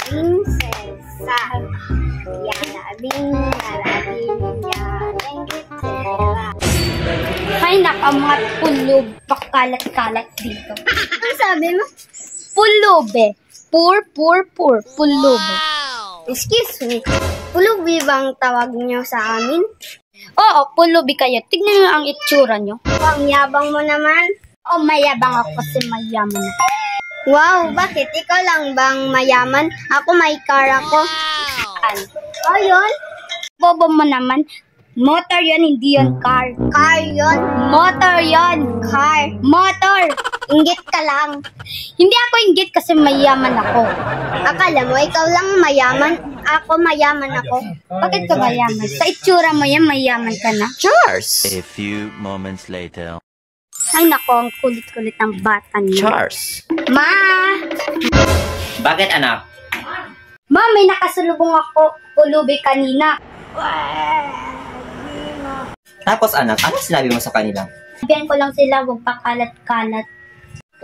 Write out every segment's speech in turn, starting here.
Prinsesa. Ay, naka mga pulub. Pakalat-kalat dito. Ano sabi mo? Pulube. Pur. Pulube. Excuse me. Pulubi bang tawag niyo sa amin? Oo, pulubi kayo. Tignan nyo ang itsura nyo. Ang yabang mo naman. Oh, mayabang ako kasi mayaman ako. Wow, bakit? Ikaw lang bang mayaman? Ako may car ako. Oh, yun? Bobo mo naman. Motor yon, hindi yon car. Car yun? Motor yon. Car. Motor. Inggit ka lang. Hindi ako inggit kasi mayaman ako. Akala mo, ikaw lang mayaman. Ako mayaman ako. Bakit ka mayaman? Sa itsura mo yan, mayaman ka na. Charles! A few moments later. Ay nako, ang kulit-kulit ng bata niya. Charles! Ma! Bakit anak? Ma, may nakasalubong ako pulubi kanina. Tapos anak, ano sinabi mo sa kanila? Sabihan ko lang sila, huwag pakalat-kalat.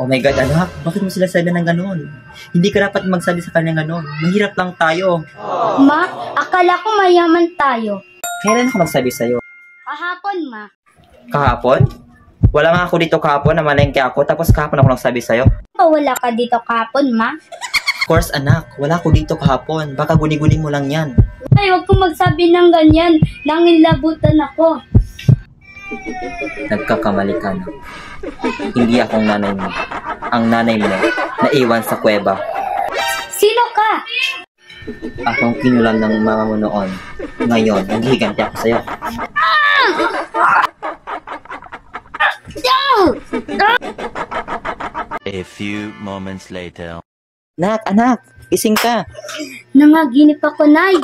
Oh my God anak, bakit mo sila sabi ng ganon? Hindi ka dapat magsabi sa kanya ganon. Mahirap lang tayo. Ma, akala ko mayaman tayo. Kailan ako magsabi sa'yo? Kahapon, ma. Kahapon? Wala nga ako dito kahapon, namalengke ako, tapos kahapon ako nagsabi sa'yo. Wala ka dito kahapon, ma. Of course anak, wala ako dito kahapon. Baka guni-guni mo lang yan. Ay, huwag kong magsabi ng ganyan. Nanginlabutan ako. Nagkakamali ka na. Hindi akong nanay mo. Ang nanay mo, naiwan sa kuweba. Sino ka? Akong kinulam ng mama mo noon. Ngayon, naghihiganti ako sa'yo. A few moments later. Anak, ising ka. Nangaginip ako, Nay.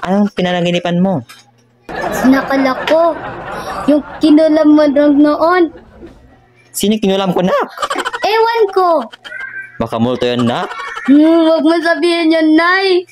Anong pinanaginipan mo? Nakala ko. Yung kinulam mo noon. Sino kinulam ko, nak? Ewan ko. Baka multo yan, nak. Huwag mo sabihin yun, Nay.